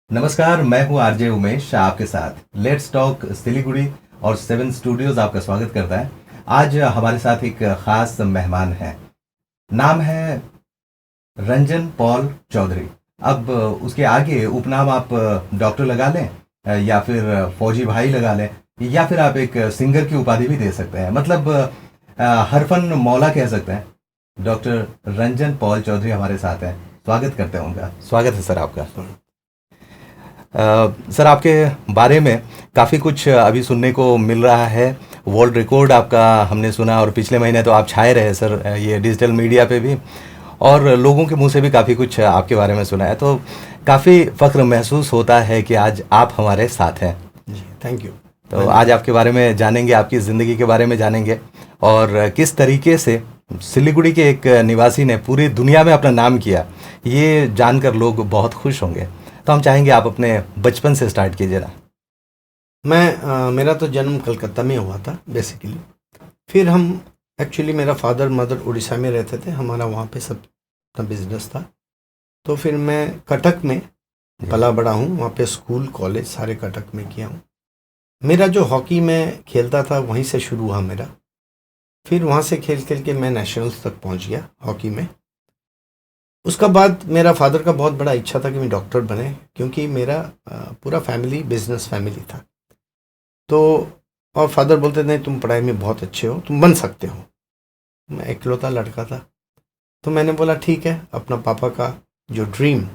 नमस्कार, मैं हूं आरजे उमेश आपके साथ लेट्स टॉक सिलीगुड़ी और सेवन स्टूडियोज आपका स्वागत करता है। आज हमारे साथ एक खास मेहमान है। नाम है रंजन पॉल चौधरी। अब उसके आगे उपनाम आप डॉक्टर लगा लें या फिर फौजी भाई लगा लें या फिर आप एक सिंगर की उपाधि भी दे सकते हैं। मतलब हरफन मौला कह सकते हैं। डॉक्टर रंजन पॉल चौधरी हमारे साथ हैं। स्वागत करते हैं उनका। स्वागत है सर आपका। सर आपके बारे में काफ़ी कुछ अभी सुनने को मिल रहा है। वर्ल्ड रिकॉर्ड आपका हमने सुना और पिछले महीने तो आप छाए रहे सर ये डिजिटल मीडिया पे भी, और लोगों के मुंह से भी काफ़ी कुछ आपके बारे में सुना है। तो काफ़ी फ़ख्र महसूस होता है कि आज आप हमारे साथ हैं। जी, थैंक यू। तो आज आपके बारे में जानेंगे, आपकी ज़िंदगी के बारे में जानेंगे और किस तरीके से सिलीगुड़ी के एक निवासी ने पूरी दुनिया में अपना नाम किया, ये जानकर लोग बहुत खुश होंगे। तो हम चाहेंगे आप अपने बचपन से स्टार्ट कीजिए ना। मेरा तो जन्म कलकत्ता में हुआ था बेसिकली। फिर हम एक्चुअली मेरा फादर मदर उड़ीसा में रहते थे, हमारा वहाँ पे सब अपना बिजनेस था। तो फिर मैं कटक में पला बड़ा हूँ, वहाँ पे स्कूल कॉलेज सारे कटक में किया हूँ। मेरा जो हॉकी में खेलता था वहीं से शुरू हुआ मेरा। फिर वहाँ से खेल खेल के मैं नेशनल्स तक पहुँच गया हॉकी में। उसका बाद मेरा फादर का बहुत बड़ा इच्छा था कि मैं डॉक्टर बने, क्योंकि मेरा पूरा फैमिली बिजनेस फैमिली था। तो और फादर बोलते थे तुम पढ़ाई में बहुत अच्छे हो, तुम बन सकते हो। मैं इकलौता लड़का था, तो मैंने बोला ठीक है, अपना पापा का जो ड्रीम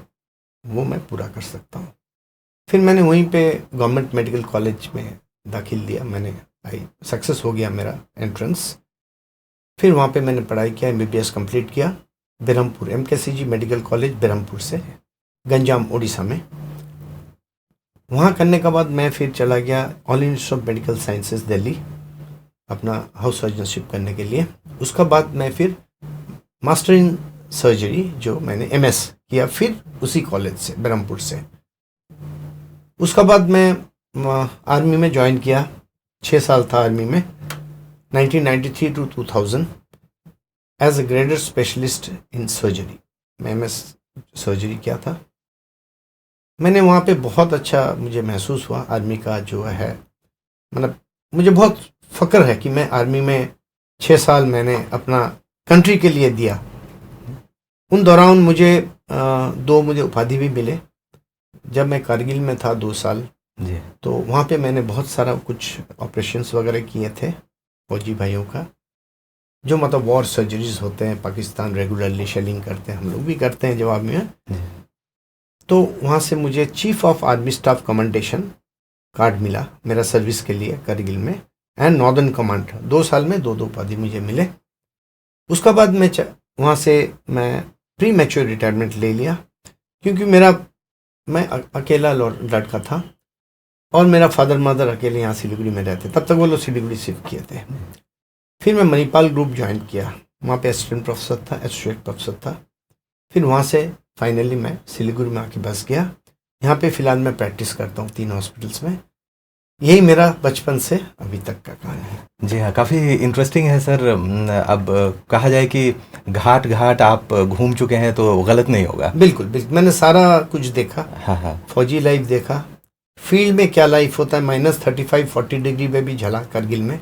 वो मैं पूरा कर सकता हूँ। फिर मैंने वहीं पे गवर्नमेंट मेडिकल कॉलेज में दाखिल लिया। मैंने सक्सेस हो गया मेरा एंट्रेंस। फिर वहाँ पे मैंने पढ़ाई किया, MBBS कंप्लीट किया बेरमपुर MKCG मेडिकल कॉलेज बेरमपुर से, गंजाम उड़ीसा में। वहाँ करने के बाद मैं फिर चला गया all institute of medical sciences Delhi अपना हाउस सर्जनशिप करने के लिए। उसका बाद मैं फिर मास्टर इन सर्जरी जो मैंने MS किया फिर उसी कॉलेज से बेरमपुर से। उसका बाद मैं आर्मी में ज्वाइन किया, 6 साल था आर्मी में, 1993 to 2000 as a graded specialist in surgery. मैं MS सर्जरी किया था। मैंने वहाँ पे बहुत अच्छा मुझे महसूस हुआ। आर्मी का जो है, मतलब मुझे बहुत फ़ख्र है कि मैं आर्मी में 6 साल मैंने अपना कंट्री के लिए दिया। उन दौरान मुझे 2 मुझे उपाधि भी मिले। जब मैं कारगिल में था 2 साल जी, तो वहाँ पे मैंने बहुत सारा कुछ ऑपरेशंस वगैरह किए थे फौजी भाइयों का, जो मतलब वॉर सर्जरीज होते हैं। पाकिस्तान रेगुलरली शेलिंग करते हैं, हम लोग भी करते हैं जवाब में। तो वहाँ से मुझे chief of army staff commendation card मिला मेरा सर्विस के लिए कारगिल में, एंड नॉर्दर्न कमांड। 2 साल में 2 उपाधि मुझे मिले। उसका बाद मैं वहाँ से मैं प्री मैच्योर रिटायरमेंट ले लिया, क्योंकि मैं अकेला लड़का था और मेरा फादर मदर अकेले यहाँ सिलीगुड़ी में रहते। तब तक वो लोग सिलीगुड़ी शिफ्ट किए थे। फिर मैं मणिपाल ग्रुप ज्वाइन किया, वहाँ पे असिस्टेंट प्रोफेसर था, एसोसिएट प्रोफेसर था। फिर वहाँ से फाइनली मैं सिलीगुड़ी में आके बस गया। यहाँ पे फ़िलहाल मैं प्रैक्टिस करता हूँ 3 हॉस्पिटल्स में। यही मेरा बचपन से अभी तक का कहानी है। जी हाँ, काफ़ी इंटरेस्टिंग है सर। अब कहा जाए कि घाट घाट आप घूम चुके हैं तो गलत नहीं होगा। बिल्कुल बिल्कुल, मैंने सारा कुछ देखा। हाँ हाँ, फौजी लाइफ देखा, फील्ड में क्या लाइफ होता है, -35-40 डिग्री में भी झला कारगिल में।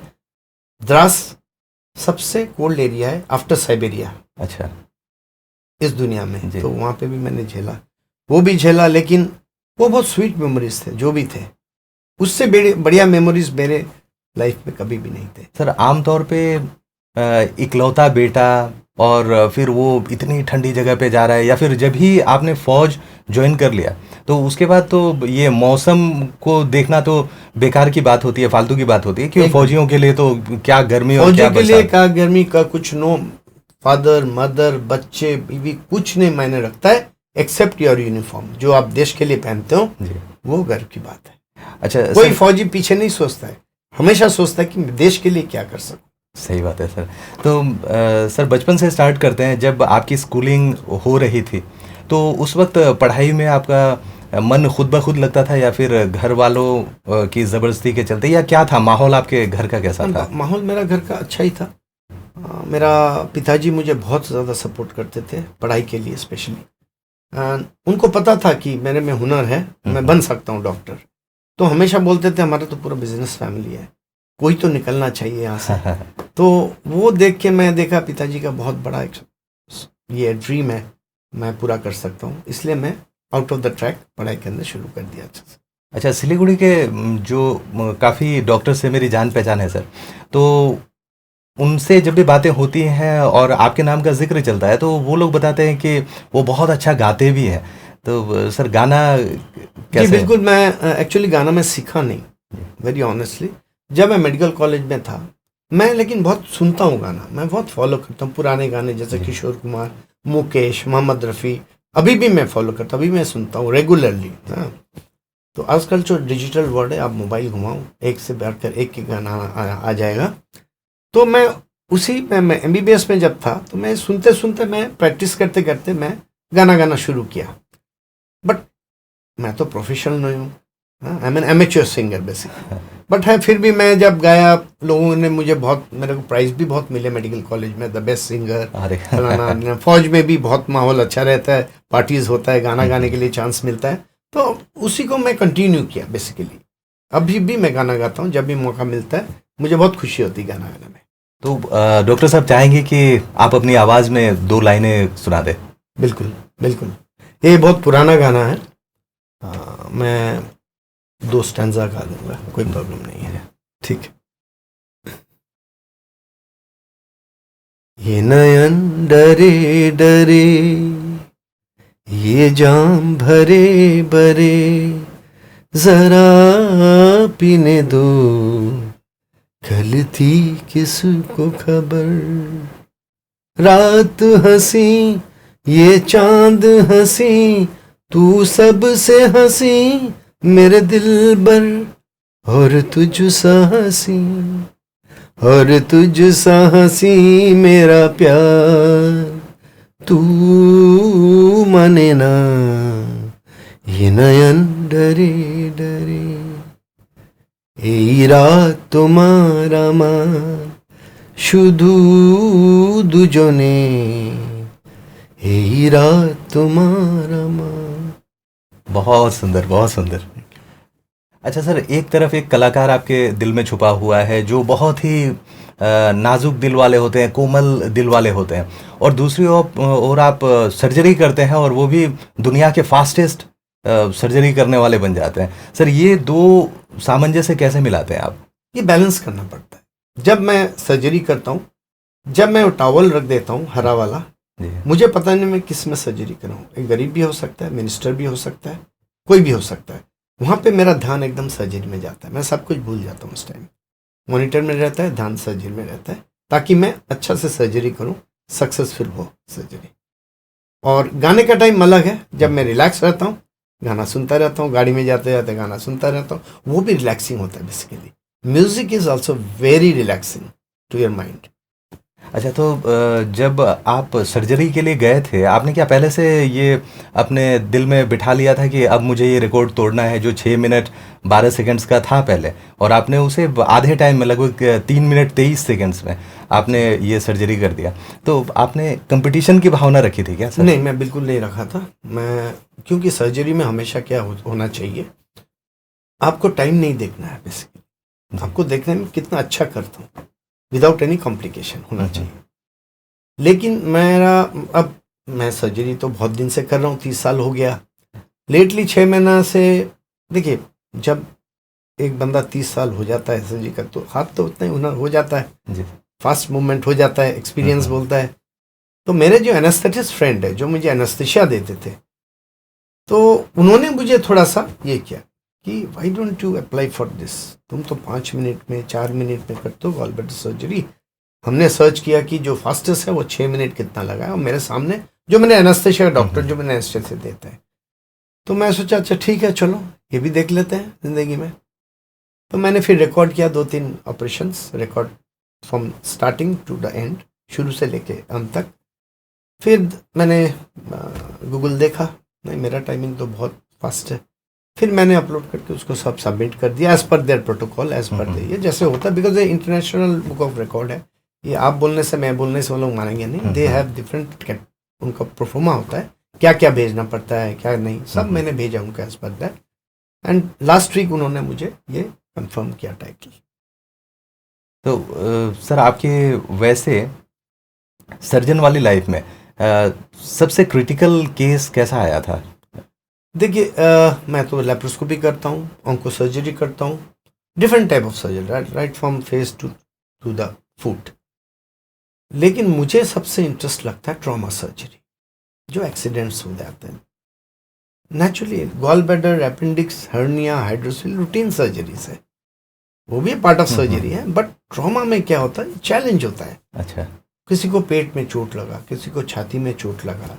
द्रास सबसे कोल्ड एरिया है आफ्टर साइबेरिया अच्छा इस दुनिया में, जी। तो वहाँ पे भी मैंने झेला, वो भी झेला। लेकिन वो बहुत स्वीट मेमोरीज थे जो भी थे, उससे बढ़िया मेमोरीज मेरे लाइफ में कभी भी नहीं थे। सर आमतौर पे इकलौता बेटा और फिर वो इतनी ठंडी जगह पे जा रहा है, या फिर जब ही आपने फौज ज्वाइन कर लिया तो उसके बाद तो ये मौसम को देखना तो बेकार की बात होती है, फालतू की बात होती है। क्यों, फौजियों के लिए तो क्या गर्मी और क्या फौजी के लिए बरसात। क्या गर्मी का कुछ नो, फादर मदर बच्चे बीवी कुछ नहीं मायने रखता है एक्सेप्ट योर यूनिफॉर्म जो आप देश के लिए पहनते हो, जी वो गर्व की बात है। अच्छा कोई सर, फौजी पीछे नहीं सोचता है, हमेशा सोचता है कि मैं देश के लिए क्या कर सकूं। सही बात है सर। तो सर बचपन से स्टार्ट करते हैं। जब आपकी स्कूलिंग हो रही थी तो उस वक्त पढ़ाई में आपका मन खुद ब खुद लगता था या फिर घर वालों की ज़बरदस्ती के चलते, या क्या था माहौल आपके घर का कैसा था? माहौल मेरा घर का अच्छा ही था। मेरा पिताजी मुझे बहुत ज़्यादा सपोर्ट करते थे पढ़ाई के लिए स्पेशली। उनको पता था कि मेरे में हुनर है, मैं बन सकता हूँ डॉक्टर। तो हमेशा बोलते थे हमारा तो पूरा बिजनेस फैमिली है, कोई तो निकलना चाहिए यहाँ से। तो वो देख के मैं देखा पिताजी का बहुत बड़ा एक ये ड्रीम है, मैं पूरा कर सकता हूँ, इसलिए मैं आउट ऑफ द ट्रैक पढ़ाई करना शुरू कर दिया। अच्छा, सिलीगुड़ी के जो काफ़ी डॉक्टर से मेरी जान पहचान है सर, तो उनसे जब भी बातें होती हैं और आपके नाम का जिक्र चलता है तो वो लोग बताते हैं कि वो बहुत अच्छा गाते भी हैं। तो सर गाना कैसे? जी बिल्कुल, मैं एक्चुअली गाना मैं सीखा नहीं, वेरी ऑनेस्टली। जब मैं मेडिकल कॉलेज में था, मैं लेकिन बहुत सुनता हूँ गाना, मैं बहुत फॉलो करता हूँ पुराने गाने, जैसे किशोर कुमार, मुकेश, मोहम्मद रफ़ी, अभी भी मैं फॉलो करता हूँ, अभी मैं सुनता हूँ रेगुलरली। हाँ, तो आजकल जो डिजिटल वर्ल्ड है, आप मोबाइल घुमाओ, एक से बढ़कर एक गाना आ जाएगा। तो मैं उसी में, मैं MBBS में जब था, तो मैं सुनते सुनते, मैं प्रैक्टिस करते करते मैं गाना गाना शुरू किया। बट मैं तो प्रोफेशनल नहीं हूँ, I am N amateur singer basically. But है, फिर भी मैं जब गाया, लोगों ने मुझे बहुत, मेरे को प्राइज़ भी बहुत मिले मेडिकल कॉलेज में, द बेस्ट सिंगर फलाना। फौज में भी बहुत माहौल अच्छा रहता है, पार्टीज होता है, गाना गाने के लिए चांस मिलता है, तो उसी को मैं कंटिन्यू किया बेसिकली। अभी भी मैं गाना गाता हूँ, जब भी मौका मिलता है, मुझे बहुत खुशी होती है गाना गाने में। तो डॉक्टर साहब चाहेंगे कि आप अपनी आवाज़ में 2 लाइनें सुना दें। बिल्कुल बिल्कुल, ये बहुत पुराना गाना है, मैं 2 स्टैंजा गा दूंगा, कोई प्रॉब्लम नहीं है। ठीक है। ये नयन डरे डरे, ये जाम भरे भरे, जरा पीने दो, कल थी किसको खबर, रात हंसी ये चांद हंसी, तू सबसे हंसी मेरे दिल बर, और तुझ सा हंसी, और तुझ सा हंसी मेरा प्यार, तू माने ना, ये नयन डरे डरे, এই রাত তোমার আমার, শুধু দুজনে, এই রাত তোমার আমার। बहुत सुंदर, बहुत सुंदर। अच्छा सर, एक तरफ एक कलाकार आपके दिल में छुपा हुआ है जो बहुत ही नाजुक दिल वाले होते हैं, कोमल दिल वाले होते हैं, और दूसरी ओर आप सर्जरी करते हैं और वो भी दुनिया के फास्टेस्ट सर्जरी करने वाले बन जाते हैं। सर, ये 2 सामंजस्य कैसे मिलाते हैं आप? ये बैलेंस करना पड़ता है। जब मैं सर्जरी करता हूँ, जब मैं टॉवल रख देता हूँ हरा वाला, मुझे पता नहीं मैं किस में सर्जरी कर रहा हूँ। एक गरीब भी हो सकता है, मिनिस्टर भी हो सकता है, कोई भी हो सकता है। वहाँ पे मेरा ध्यान एकदम सर्जरी में जाता है, मैं सब कुछ भूल जाता हूँ उस टाइम। मॉनिटर में रहता है, ध्यान सर्जरी में रहता है, ताकि मैं अच्छा से सर्जरी करूँ, सक्सेसफुल हो सर्जरी। और गाने का टाइम अलग है, जब मैं रिलैक्स रहता हूँ, गाना सुनता रहता हूँ, गाड़ी में जाते जाते गाना सुनता रहता हूँ, वो भी रिलैक्सिंग होता है basically. Music is also very relaxing to your mind. अच्छा, तो जब आप सर्जरी के लिए गए थे, आपने क्या पहले से ये अपने दिल में बिठा लिया था कि अब मुझे ये रिकॉर्ड तोड़ना है जो 6 मिनट 12 सेकंड्स का था पहले, और आपने उसे आधे टाइम में, लगभग 3 मिनट 23 सेकंड्स में आपने ये सर्जरी कर दिया? तो आपने कंपटीशन की भावना रखी थी क्या सर? नहीं, मैं बिल्कुल नहीं रखा था। मैं, क्योंकि सर्जरी में हमेशा क्या होना चाहिए, आपको टाइम नहीं देखना है बेसिकली, आपको देखना है मैं कितना अच्छा करता हूँ, विदाउट एनी कॉम्प्लिकेशन होना चाहिए। लेकिन मेरा, अब मैं सर्जरी तो बहुत दिन से कर रहा हूँ, 30 साल हो गया। लेटली 6 महीना से, देखिए जब एक बंदा 30 साल हो जाता है सर्जरी का, तो हाथ तो उतना ही हुनर हो जाता है जी, फास्ट मूवमेंट हो जाता है, एक्सपीरियंस बोलता है। तो मेरे जो एनेस्थेटिस्ट फ्रेंड है, जो मुझे एनेस्थेशिया देते थे, तो उन्होंने मुझे थोड़ा सा ये किया कि why don't you apply for this, तुम तो 5 मिनट में 4 मिनट में करते हो गॉल ब्लैडर सर्जरी। हमने सर्च किया कि जो फास्टेस्ट है वो 6 मिनट कितना लगा है, और मेरे सामने जो मैंने एनेस्थेशिया डॉक्टर जो मैंने एनेस्थेशिया देता है, तो मैं सोचा अच्छा ठीक है, चलो ये भी देख लेते हैं ज़िंदगी में। तो मैंने फिर रिकॉर्ड किया 2-3 operations, record from starting to the end, शुरू से लेके अंत तक। फिर मैंने गूगल देखा, नहीं मेरा टाइमिंग तो बहुत फास्ट है। फिर मैंने अपलोड करके उसको सब सबमिट कर दिया as per there protocol, as per ये जैसे होता है, बिकॉज ये इंटरनेशनल बुक ऑफ रिकॉर्ड है। ये आप बोलने से, मैं बोलने से वो लोग मानेंगे नहीं, दे हैव डिफरेंट, उनका प्रोफोमा होता है क्या क्या भेजना पड़ता है क्या नहीं, सब मैंने भेजा उनको as per that. And last week उन्होंने मुझे ये कंफर्म किया टाइटल। तो सर आपके वैसे सर्जन वाली लाइफ में सबसे क्रिटिकल केस कैसा आया था? देखिए मैं तो लेप्रोस्कोपी करता हूँ, ऑन्को सर्जरी करता हूँ, different type of surgery, right from face to the foot. लेकिन मुझे सबसे इंटरेस्ट लगता है ट्रॉमा सर्जरी, जो एक्सीडेंट्स हो जाते हैं naturally. Gall bladder, appendix, hernia, hydrocele routine surgeries है, वो भी पार्ट ऑफ सर्जरी है। बट ट्रॉमा में क्या होता है, चैलेंज होता है। अच्छा। किसी को पेट में चोट लगा, किसी को छाती में चोट लगा,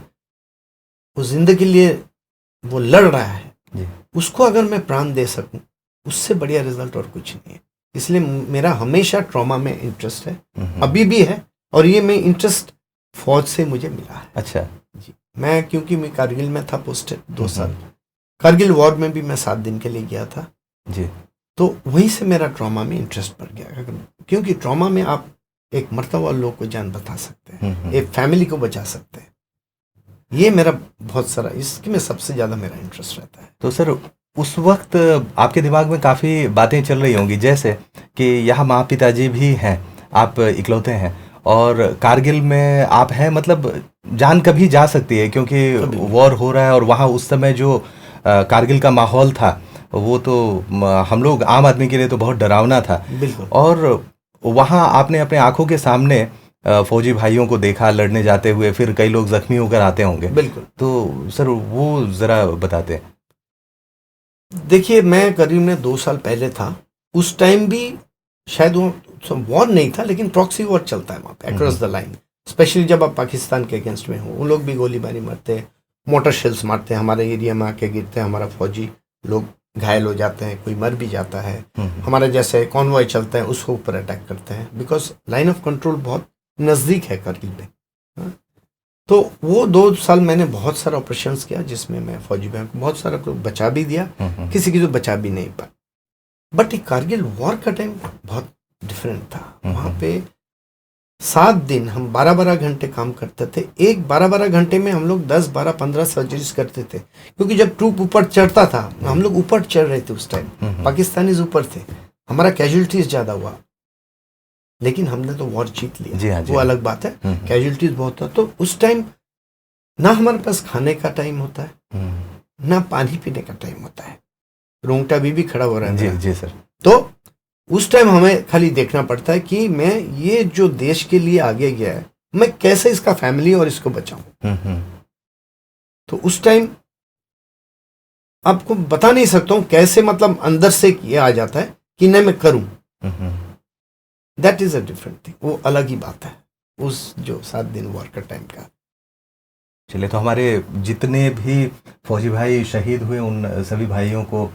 वो जिंदगी के लिए वो लड़ रहा है जी। उसको अगर मैं प्राण दे सकूं, उससे बढ़िया रिजल्ट और कुछ नहीं है। इसलिए मेरा हमेशा ट्रॉमा में इंटरेस्ट है, अभी भी है। और ये मैं इंटरेस्ट फौज से मुझे मिला है। अच्छा जी, मैं क्योंकि मैं कारगिल में था पोस्टेड 2 साल, कारगिल वॉर में भी मैं 7 दिन के लिए गया था जी। तो वहीं से मेरा ट्रॉमा में इंटरेस्ट बढ़ गया। क्योंकि ट्रॉमा में आप एक मरता हुआ लोग को जान बता सकते हैं, एक फैमिली को बचा सकते हैं। ये मेरा बहुत सारा, इसमें सबसे ज़्यादा मेरा इंटरेस्ट रहता है। तो सर उस वक्त आपके दिमाग में काफ़ी बातें चल रही होंगी, जैसे कि यहाँ माँ पिताजी भी हैं, आप इकलौते हैं, और कारगिल में आप हैं, मतलब जान कभी जा सकती है क्योंकि वॉर हो रहा है। और वहाँ उस समय जो कारगिल का माहौल था वो तो हम लोग आम आदमी के लिए तो बहुत डरावना था। बिल्कुल। और वहाँ आपने अपने आंखों के सामने फौजी भाइयों को देखा लड़ने जाते हुए, फिर कई लोग जख्मी होकर आते होंगे। बिल्कुल। तो सर वो ज़रा बताते हैं। देखिए मैं करीब में 2 साल पहले था, उस टाइम भी शायद वो वॉर नहीं था, लेकिन प्रॉक्सी वॉर चलता है वहाँ पे अक्रॉस द लाइन। स्पेशली जब आप पाकिस्तान के अगेंस्ट में हो, वो लोग भी गोलीबारी मारते हैं, मोटर शेल्स मारते हैं, हमारे एरिया में आके गिरते हैं, हमारा फौजी लोग घायल हो जाते हैं, कोई मर भी जाता है। हमारा जैसे कॉन्वॉय चलता है उसको ऊपर अटैक करते हैं, बिकॉज लाइन ऑफ कंट्रोल बहुत नज़दीक है कारगिल में। तो वो 2 साल मैंने बहुत सारा ऑपरेशंस किया, जिसमें मैं फौजी भाइयों को बहुत सारा को बचा भी दिया, किसी की तो बचा भी नहीं पाया। बट कारगिल वॉर का टाइम बहुत डिफरेंट था। वहाँ पे 7 दिन हम 12-12 घंटे काम करते थे। एक 12-12 घंटे में हम लोग 10, 12, 15 सर्जरीज करते थे, क्योंकि जब ट्रूप ऊपर चढ़ता था, हम लोग ऊपर चढ़ रहे थे उस टाइम, पाकिस्तानीज ऊपर थे, हमारा कैजुअलिटीज ज़्यादा हुआ, लेकिन हमने तो वॉर जीत लिया। जी हाँ, वो अलग बात है, कैजुअलिटीज बहुत था। तो उस टाइम ना हमारे पास खाने का टाइम होता है, ना पानी पीने का टाइम होता है, रोंगटा भी खड़ा हो रहा है। जी जी सर। तो उस टाइम हमें खाली देखना पड़ता है कि मैं ये जो देश के लिए आगे गया है, मैं कैसे इसका फैमिली और इसको बचाऊं। तो उस टाइम आपको बता नहीं सकता हूं कैसे, मतलब अंदर से ये आ जाता है कि नहीं मैं करूं। That is a different thing, वो अलग ही बात है उस जो 7 दिन वॉर का टाइम का। चलिए, तो हमारे जितने भी फौजी भाई शहीद हुए उन सभी भाइयों को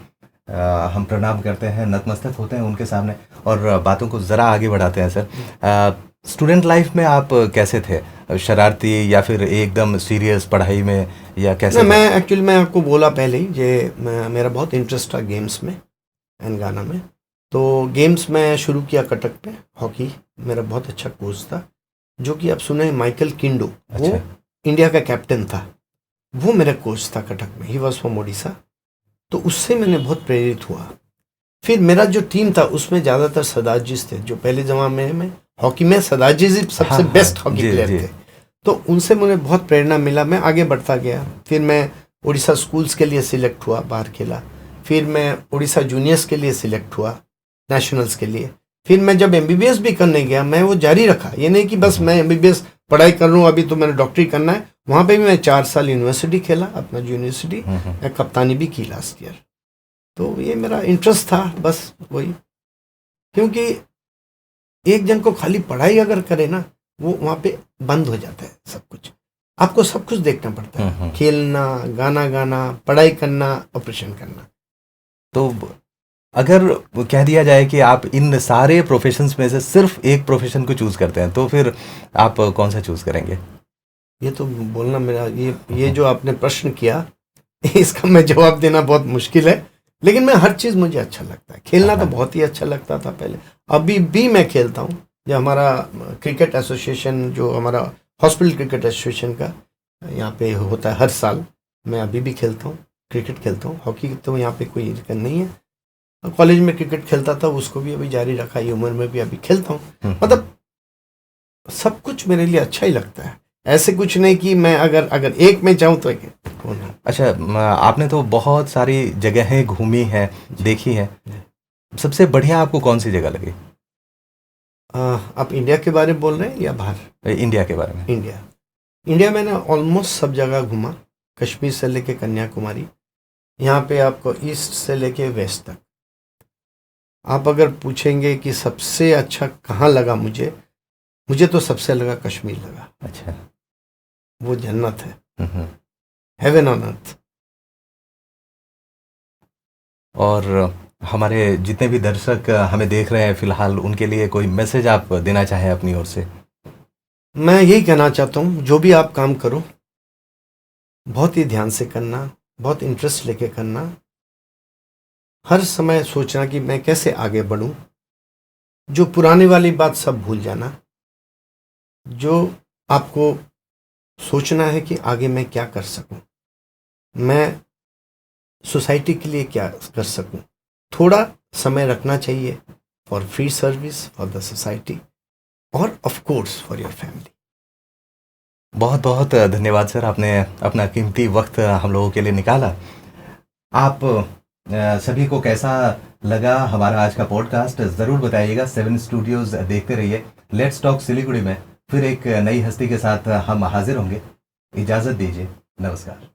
हम प्रणाम करते हैं, नतमस्तक होते हैं उनके सामने, और बातों को ज़रा आगे बढ़ाते हैं। सर स्टूडेंट लाइफ में आप कैसे थे, शरारती या फिर एकदम सीरियस पढ़ाई में, या कैसे? मैं एक्चुअली मैं आपको बोला पहले ही, ये मेरा बहुत इंटरेस्ट था गेम्स में एंड गाना में। तो गेम्स में शुरू किया कटक पे, हॉकी मेरा बहुत अच्छा कोच था, जो कि आप सुने माइकल किंडो। अच्छा। वो इंडिया का कैप्टन था, वो मेरा कोच था कटक में, ही वॉज फ्रॉम ओडिशा। तो उससे मैंने बहुत प्रेरित हुआ। फिर मेरा जो टीम था उसमें ज़्यादातर सरदारजीज थे, जो पहले ज़माने में हॉकी में सरदारजीज सबसे बेस्ट हॉकी प्लेयर थे। तो उनसे मुझे बहुत प्रेरणा मिला, मैं आगे बढ़ता गया। फिर मैं उड़ीसा स्कूल्स के लिए सिलेक्ट हुआ, बाहर खेला। फिर मैं उड़ीसा जूनियर्स के लिए सिलेक्ट हुआ, नेशनल्स के लिए। फिर मैं जब MBBS भी करने गया, मैं वो जारी रखा। ये नहीं कि बस मैं MBBS पढ़ाई कर लूँ, अभी तो मैंने डॉक्टरी करना है। वहाँ पे भी मैं 4 साल यूनिवर्सिटी खेला, अपना यूनिवर्सिटी, मैं कप्तानी भी की लास्ट ईयर। तो ये मेरा इंटरेस्ट था, बस वही। क्योंकि एक जन को खाली पढ़ाई अगर करे ना, वो वहाँ पे बंद हो जाता है सब कुछ। आपको सब कुछ देखना पड़ता है, खेलना, गाना गाना, पढ़ाई करना, ऑपरेशन करना। तो अगर कह दिया जाए कि आप इन सारे प्रोफेशंस में से सिर्फ एक प्रोफेशन को चूज करते हैं, तो फिर आप कौन सा चूज करेंगे? ये तो बोलना मेरा, ये जो आपने प्रश्न किया, इसका मैं जवाब देना बहुत मुश्किल है। लेकिन मैं हर चीज़ मुझे अच्छा लगता है। खेलना तो बहुत ही अच्छा लगता था पहले, अभी भी मैं खेलता हूँ। जो हमारा क्रिकेट एसोसिएशन, जो हमारा हॉस्पिटल क्रिकेट एसोसिएशन का यहाँ पे होता है हर साल। मैं अभी भी खेलता हूँ, क्रिकेट खेलता हूँ। हॉकी तो यहाँ पे कोई दिक्कत नहीं है। कॉलेज में क्रिकेट खेलता था, उसको भी अभी जारी रखा, ये उम्र में भी अभी खेलता हूँ। मतलब सब कुछ मेरे लिए अच्छा ही लगता है। ऐसे कुछ नहीं कि मैं अगर एक में जाऊँ तो एक कौन है। अच्छा, आपने तो बहुत सारी जगहें घूमी हैं, देखी हैं। सबसे बढ़िया आपको कौन सी जगह लगी? आप इंडिया के बारे में बोल रहे हैं या बाहर? इंडिया के बारे में। इंडिया मैंने ऑलमोस्ट सब जगह घूमा, कश्मीर से लेके कन्याकुमारी, यहाँ पे आपको ईस्ट से लेके वेस्ट तक। आप अगर पूछेंगे कि सबसे अच्छा कहाँ लगा मुझे तो सबसे लगा कश्मीर लगा। अच्छा। वो जन्नत है, हेवन ऑन अर्थ। और हमारे जितने भी दर्शक हमें देख रहे हैं फिलहाल, उनके लिए कोई मैसेज आप देना चाहें अपनी ओर से? मैं यही कहना चाहता हूँ, जो भी आप काम करो बहुत ही ध्यान से करना, बहुत इंटरेस्ट लेके करना। हर समय सोचना कि मैं कैसे आगे बढ़ूं। जो पुरानी वाली बात सब भूल जाना। जो आपको सोचना है कि आगे मैं क्या कर सकूं, मैं सोसाइटी के लिए क्या कर सकूं। थोड़ा समय रखना चाहिए for free service, for the society और of course for your family. बहुत बहुत धन्यवाद सर, आपने अपना कीमती वक्त हम लोगों के लिए निकाला। आप सभी को कैसा लगा हमारा आज का पॉडकास्ट ज़रूर बताइएगा। 7 स्टूडियोज़ देखते रहिए। लेट्स टॉक सिलीगुड़ी में फिर एक नई हस्ती के साथ हम हाजिर होंगे। इजाज़त दीजिए, नमस्कार।